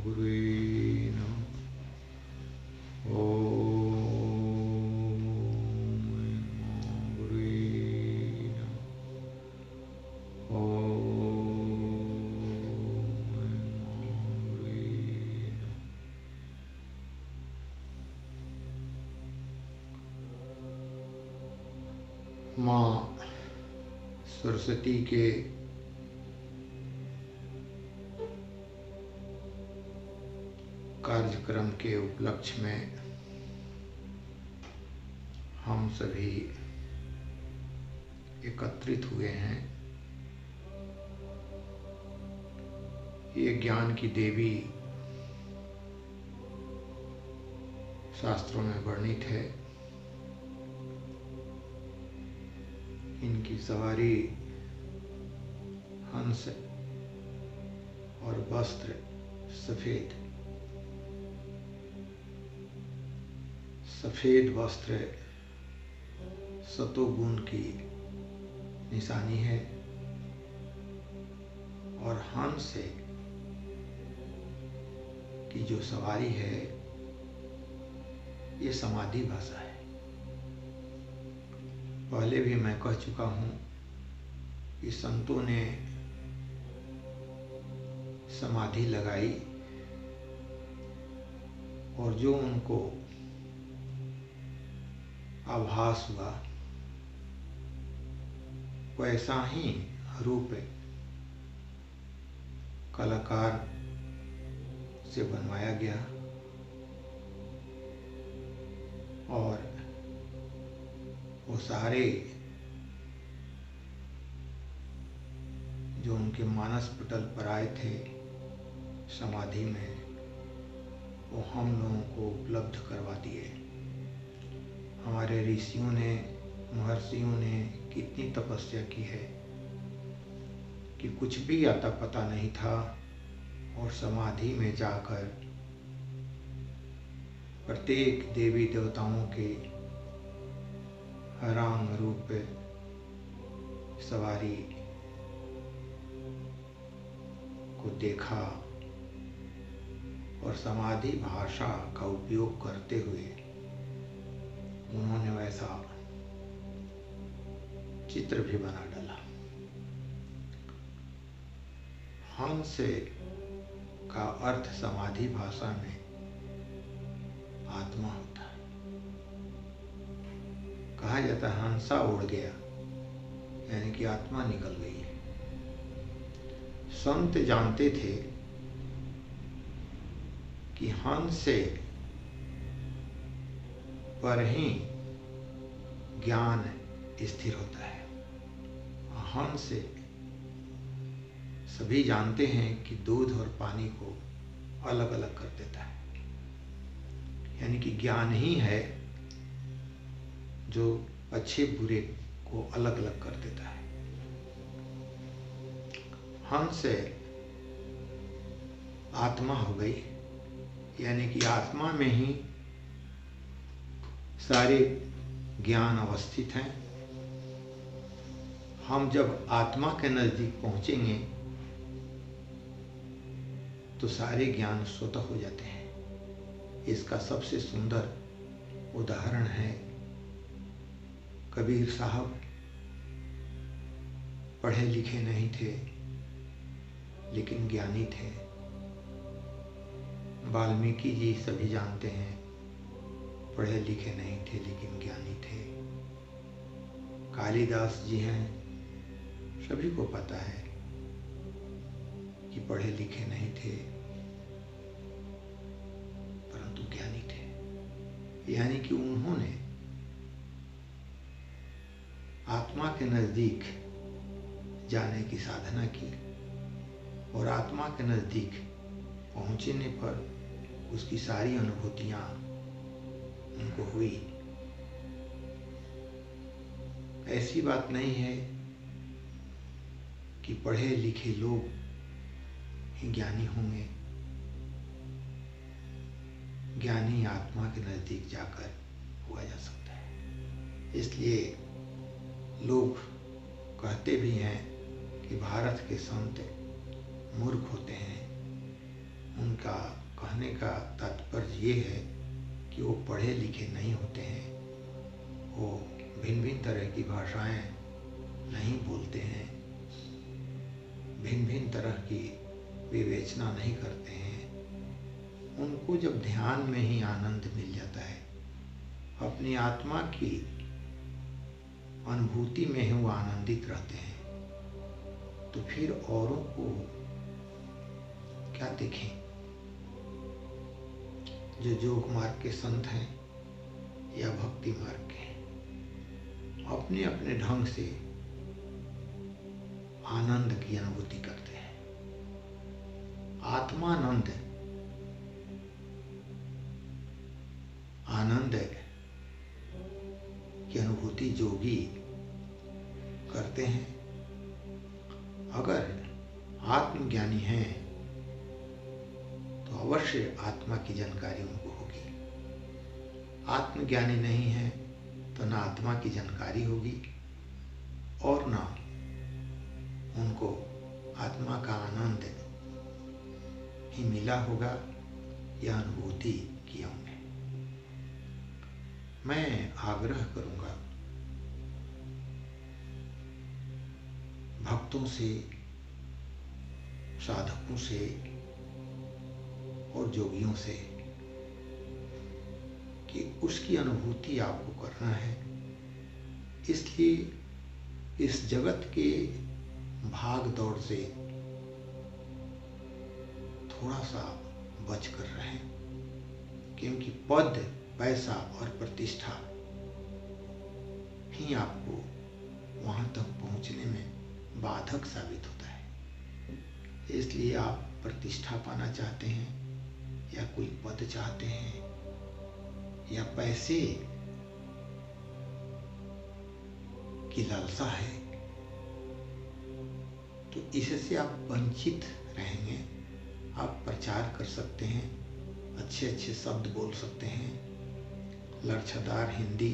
गुरुवे नमः। ओम गुरुवे नमः। गुरुवे नमः। माँ सरस्वती के कार्यक्रम के उपलक्ष्य में हम सभी एकत्रित हुए हैं। ये ज्ञान की देवी शास्त्रों में वर्णित है। इनकी सवारी हंस और वस्त्र सफेद वस्त्र सतोगुण की निशानी है और हंस की जो सवारी है ये समाधि भाषा है। पहले भी मैं कह चुका हूँ कि संतों ने समाधि लगाई और जो उनको आभास हुआ वैसा ही रूप कलाकार से बनवाया गया और वो सारे जो उनके मानस पटल पर आए थे समाधि में, वो हम लोगों को उपलब्ध करवा दिए। हमारे ऋषियों ने, महर्षियों ने कितनी तपस्या की है कि कुछ भी आता पता नहीं था और समाधि में जाकर प्रत्येक देवी देवताओं के हरांग रूप सवारी को देखा और समाधि भाषा का उपयोग करते हुए उन्होंने वैसा चित्र भी बना डाला। हंस का अर्थ समाधि भाषा में आत्मा होता है। कहा जाता है हंसा उड़ गया, यानी कि आत्मा निकल गई है। संत जानते थे कि हंस पर ही ज्ञान स्थिर होता है। हंस सभी जानते हैं कि दूध और पानी को अलग अलग कर देता है, यानी कि ज्ञान ही है जो अच्छे बुरे को अलग अलग कर देता है। हंस आत्मा हो गई, यानी कि आत्मा में ही सारे ज्ञान अवस्थित हैं। हम जब आत्मा के नजदीक पहुंचेंगे तो सारे ज्ञान स्वतः हो जाते हैं। इसका सबसे सुंदर उदाहरण है कबीर साहब। पढ़े लिखे नहीं थे लेकिन ज्ञानी थे। वाल्मीकि जी सभी जानते हैं, पढ़े लिखे नहीं थे लेकिन ज्ञानी थे। कालिदास जी हैं, सभी को पता है कि पढ़े लिखे नहीं थे परंतु ज्ञानी थे। यानी कि उन्होंने आत्मा के नजदीक जाने की साधना की और आत्मा के नजदीक पहुंचने पर उसकी सारी अनुभूतियां उनको हुई। ऐसी बात नहीं है कि पढ़े लिखे लोग ही ज्ञानी होंगे। ज्ञानी आत्मा के नजदीक जाकर हुआ जा सकता है। इसलिए लोग कहते भी हैं कि भारत के संत मूर्ख होते हैं, उनका कहने का तात्पर्य ये है कि वो पढ़े लिखे नहीं होते हैं, वो भिन्न भिन्न तरह की भाषाएं नहीं बोलते हैं, भिन्न भिन्न तरह की विवेचना नहीं करते हैं। उनको जब ध्यान में ही आनंद मिल जाता है, अपनी आत्मा की अनुभूति में ही वो आनंदित रहते हैं, तो फिर औरों को क्या देखें। जो योग मार्ग के संत हैं या भक्ति मार्ग के हैं, अपने अपने ढंग से आनंद की अनुभूति करते हैं। आत्मानंद, आनंद की अनुभूति योगी करते हैं। अगर आत्मज्ञानी हैं तो अवश्य आत्मा की जानकारी उनको होगी। आत्मज्ञानी नहीं है तो ना आत्मा की जानकारी होगी और ना उनको आत्मा का आनंद ही मिला होगा या अनुभूति किया होंगे। मैं आग्रह करूंगा भक्तों से, साधकों से और योगियों से कि उसकी अनुभूति आपको करना है। इसलिए इस जगत के भाग दौड़ से थोड़ा सा बच कर रहें, क्योंकि पद, पैसा और प्रतिष्ठा ही आपको वहां तक पहुंचने में बाधक साबित होता है। इसलिए आप प्रतिष्ठा पाना चाहते हैं या कोई पद चाहते हैं या पैसे की लालसा है, तो इससे आप वंचित रहेंगे। आप प्रचार कर सकते हैं, अच्छे अच्छे शब्द बोल सकते हैं, लड़छदार हिंदी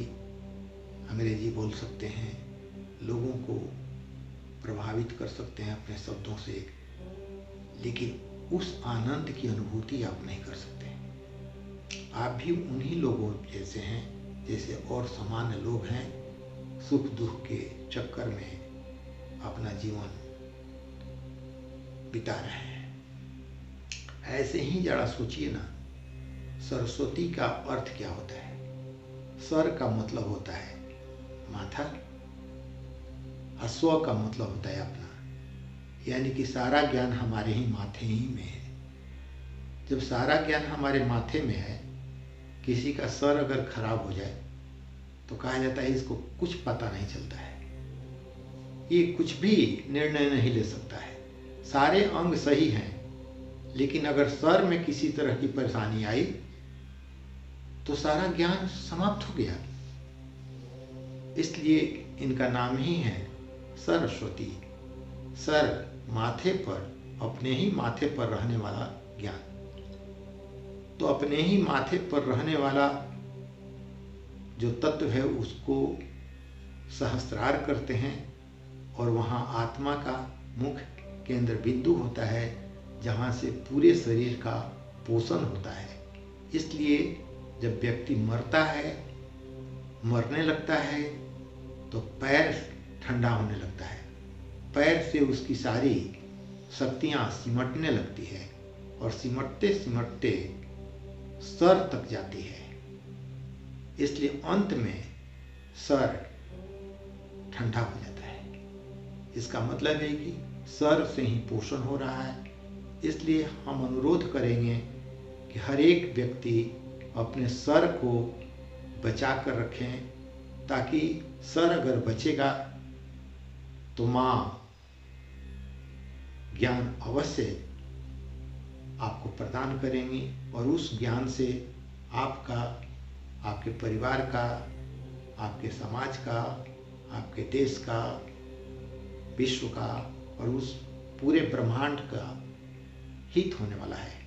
अंग्रेजी बोल सकते हैं, लोगों को प्रभावित कर सकते हैं अपने शब्दों से, लेकिन उस आनंद की अनुभूति आप नहीं कर सकते। आप भी उन्हीं लोगों जैसे हैं जैसे और सामान्य लोग हैं, सुख दुख के चक्कर में अपना जीवन बिता रहे हैं। ऐसे ही जरा सोचिए ना, सरस्वती का अर्थ क्या होता है? सर का मतलब होता है माथा, और स्व का मतलब होता है अपना, यानी कि सारा ज्ञान हमारे ही माथे ही में है। जब सारा ज्ञान हमारे माथे में है, किसी का सर अगर खराब हो जाए तो कहा जाता है इसको कुछ पता नहीं चलता है, ये कुछ भी निर्णय नहीं ले सकता है। सारे अंग सही हैं, लेकिन अगर सर में किसी तरह की परेशानी आई तो सारा ज्ञान समाप्त हो गया। इसलिए इनका नाम ही है सरस्वती। सर माथे पर, अपने ही माथे पर रहने वाला ज्ञान। तो अपने ही माथे पर रहने वाला जो तत्व है उसको सहस्त्रार करते हैं, और वहाँ आत्मा का मुख्य केंद्र बिंदु होता है जहाँ से पूरे शरीर का पोषण होता है। इसलिए जब व्यक्ति मरता है, मरने लगता है, तो पैर ठंडा होने लगता है, पैर से उसकी सारी शक्तियाँ सिमटने लगती है और सिमटते सिमटते सर तक जाती है। इसलिए अंत में सर ठंडा हो जाता है। इसका मतलब है कि सर से ही पोषण हो रहा है। इसलिए हम अनुरोध करेंगे कि हर एक व्यक्ति अपने सर को बचा कर रखें, ताकि सर अगर बचेगा तो माँ ज्ञान अवश्य आपको प्रदान करेंगी, और उस ज्ञान से आपका, आपके परिवार का, आपके समाज का, आपके देश का, विश्व का और उस पूरे ब्रह्मांड का हित होने वाला है।